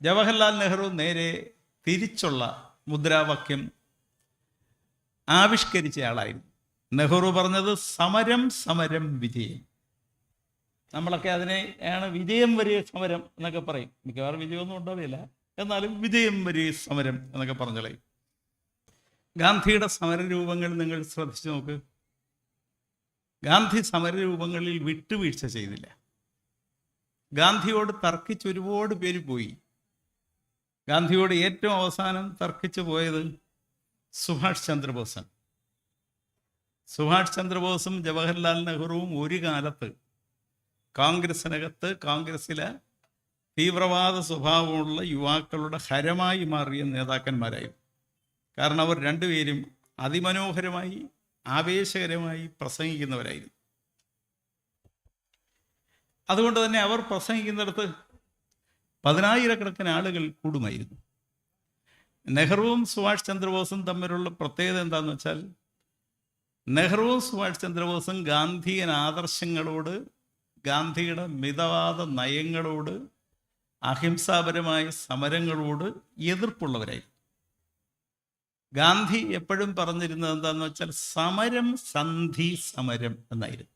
ജവഹർലാൽ നെഹ്റു നേരെ തിരിച്ചുള്ള മുദ്രാവാക്യം ആവിഷ്കരിച്ചയാളായിരുന്നു. നെഹ്റു പറഞ്ഞത് സമരം സമരം വിജയം. നമ്മളൊക്കെ അതിനെയാണ് വിജയം വരെ സമരം എന്നൊക്കെ പറയും. മിക്കവാറും വിജയമൊന്നും ഉണ്ടാവില്ല, എന്നാലും വിജയം വരെ സമരം എന്നൊക്കെ പറഞ്ഞളയും. ഗാന്ധിയുടെ സമരരൂപങ്ങൾ നിങ്ങൾ ശ്രദ്ധിച്ചു നോക്ക്. ഗാന്ധി സമരരൂപങ്ങളിൽ വിട്ടുവീഴ്ച ചെയ്തില്ല. ഗാന്ധിയോട് തർക്കിച്ച് ഒരുപാട് പേര് പോയി. ഗാന്ധിയോട് ഏറ്റവും അവസാനം തർക്കിച്ചു പോയത് സുഭാഷ് ചന്ദ്രബോസാണ്. സുഭാഷ് ചന്ദ്രബോസും ജവഹർലാൽ നെഹ്റുവും ഒരു കാലത്ത് കോൺഗ്രസിലെ തീവ്രവാദ സ്വഭാവമുള്ള യുവാക്കളുടെ ഹരമായി മാറിയ നേതാക്കന്മാരായിരുന്നു. കാരണം അവർ രണ്ടുപേരും അതിമനോഹരമായി ആവേശകരമായി പ്രസംഗിക്കുന്നവരായിരുന്നു. അതുകൊണ്ട് തന്നെ അവർ പ്രസംഗിക്കുന്നിടത്ത് 10,000-കണക്കിന് ആളുകൾ കൂടുമായിരുന്നു. നെഹ്റുവും സുഭാഷ് ചന്ദ്രബോസും തമ്മിലുള്ള പ്രത്യേകത എന്താണെന്ന് വെച്ചാൽ, നെഹ്റുവും സുഭാഷ് ചന്ദ്രബോസും ഗാന്ധിയൻ ആദർശങ്ങളോട്, ഗാന്ധിയുടെ മിതവാദ നയങ്ങളോട്, അഹിംസാപരമായ സമരങ്ങളോട് എതിർപ്പുള്ളവരായിരുന്നു. ഗാന്ധി എപ്പോഴും പറഞ്ഞിരുന്നത് എന്താണെന്ന് വെച്ചാൽ സമരം സന്ധി സമരം എന്നായിരുന്നു.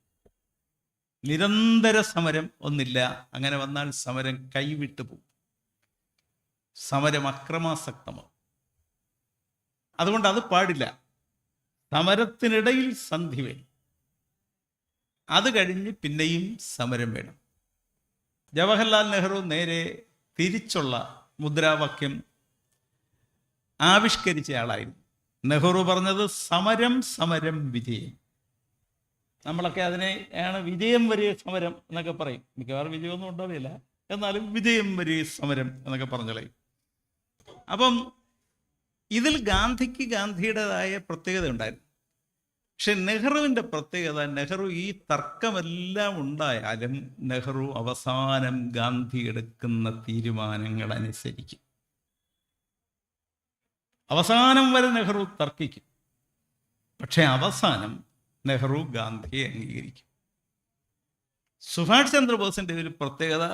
നിരന്തര സമരം ഒന്നില്ല, അങ്ങനെ വന്നാൽ സമരം കൈവിട്ടു പോകും, സമരം അക്രമാസക്തമാകും. അതുകൊണ്ട് അത് പാടില്ല. സമരത്തിനിടയിൽ സന്ധി വേണം, അത് കഴിഞ്ഞ് പിന്നെയും സമരം വേണം. ജവഹർലാൽ നെഹ്റു നേരെ തിരിച്ചുള്ള മുദ്രാവാക്യം ആവിഷ്കരിച്ചയാളായിരുന്നു. നെഹ്റു പറഞ്ഞത് സമരം സമരം വിജയം. നമ്മളൊക്കെ അതിനെയാണ് വിജയം വരെ സമരം എന്നൊക്കെ പറയും. മിക്കവാറും വിജയമൊന്നും ഉണ്ടാവില്ല, എന്നാലും വിജയം വരെ സമരം എന്നൊക്കെ പറഞ്ഞളയും. അപ്പം ഇതിൽ ഗാന്ധിക്ക് ഗാന്ധിയുടേതായ പ്രത്യേകത ഉണ്ടായിരുന്നു. പക്ഷെ നെഹ്റുവിൻ്റെ പ്രത്യേകത, നെഹ്റു ഈ തർക്കമെല്ലാം ഉണ്ടായാലും നെഹ്റു അവസാനം ഗാന്ധി എടുക്കുന്ന തീരുമാനങ്ങൾ അനുസരിക്കും. അവസാനം വരെ നെഹ്റു തർക്കിക്കും, പക്ഷെ അവസാനം നെഹ്റു ഗാന്ധിയെ അംഗീകരിക്കും. സുഭാഷ് ചന്ദ്രബോസിൻ്റെ ഒരു പ്രത്യേകത,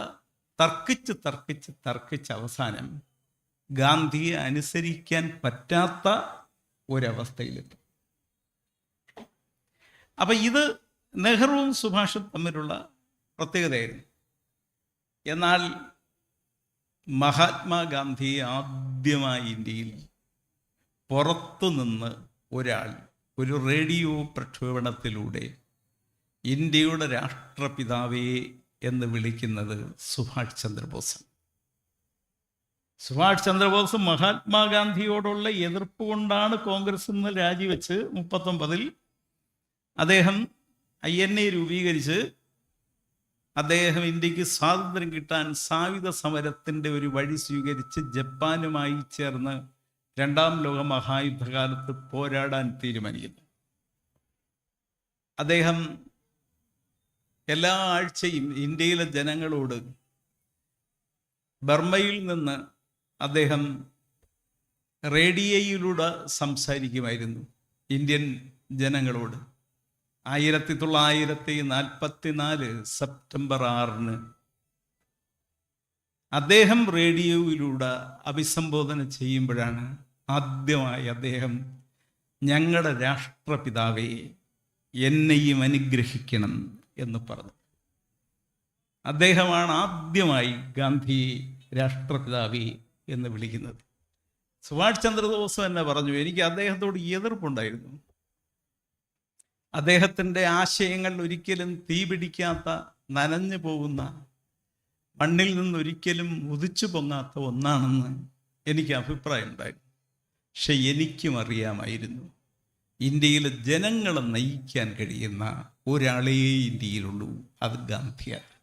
തർക്കിച്ച് അവസാനം ഗാന്ധിയെ അനുസരിക്കാൻ പറ്റാത്ത ഒരവസ്ഥയിലെത്തും. അപ്പം ഇത് നെഹ്റുവും സുഭാഷും തമ്മിലുള്ള പ്രത്യേകതയായിരുന്നു. എന്നാൽ മഹാത്മാഗാന്ധി ആദ്യമായി ഇന്ത്യയിൽ പുറത്തുനിന്ന് ഒരാൾ ഒരു റേഡിയോ പ്രക്ഷേപണത്തിലൂടെ ഇന്ത്യയുടെ രാഷ്ട്രപിതാവേ എന്ന് വിളിക്കുന്നത് സുഭാഷ് ചന്ദ്രബോസ്. സുഭാഷ് ചന്ദ്രബോസ് മഹാത്മാഗാന്ധിയോടുള്ള എതിർപ്പ് കൊണ്ടാണ് കോൺഗ്രസിൽ നിന്ന് രാജിവെച്ച് 39-ൽ അദ്ദേഹം INA രൂപീകരിച്ച് അദ്ദേഹം ഇന്ത്യക്ക് സ്വാതന്ത്ര്യം കിട്ടാൻ സായുധ സമരത്തിൻ്റെ ഒരു വഴി സ്വീകരിച്ച് ജപ്പാനുമായി ചേർന്ന് 2ാം ലോക മഹായുദ്ധകാലത്ത് പോരാടാൻ തീരുമാനിക്കുന്നു. അദ്ദേഹം എല്ലാ ആഴ്ചയും ഇന്ത്യയിലെ ജനങ്ങളോട്, ബർമ്മയിൽ നിന്ന് അദ്ദേഹം റേഡിയോയിലൂടെ സംസാരിക്കുമായിരുന്നു ഇന്ത്യൻ ജനങ്ങളോട്. 1944 സെപ്റ്റംബർ 6-ന് അദ്ദേഹം റേഡിയോയിലൂടെ അഭിസംബോധന ചെയ്യുമ്പോഴാണ് ആദ്യമായി അദ്ദേഹം ഞങ്ങളുടെ രാഷ്ട്രപിതാവേ എന്നെയും അനുഗ്രഹിക്കണം എന്ന് പറഞ്ഞു. അദ്ദേഹമാണ് ആദ്യമായി ഗാന്ധിയെ രാഷ്ട്രപിതാവേ എന്ന് വിളിക്കുന്നത്. സുഭാഷ് ചന്ദ്രബോസ് തന്നെ പറഞ്ഞു, എനിക്ക് അദ്ദേഹത്തോട് എതിർപ്പുണ്ടായിരുന്നു. അദ്ദേഹത്തിൻ്റെ ആശയങ്ങൾ ഒരിക്കലും തീപിടിക്കാത്ത, നനഞ്ഞു പോകുന്ന, മണ്ണിൽ നിന്നൊരിക്കലും ഉദിച്ചു പൊങ്ങാത്ത ഒന്നാണെന്ന് എനിക്ക് അഭിപ്രായം ഉണ്ടായിരുന്നു. പക്ഷെ എനിക്കും അറിയാമായിരുന്നു, ഇന്ത്യയിലെ ജനങ്ങളെ നയിക്കാൻ കഴിയുന്ന ഒരാളേ ഇന്ത്യയിലുള്ളൂ, അത് ഗാന്ധിയാണ്.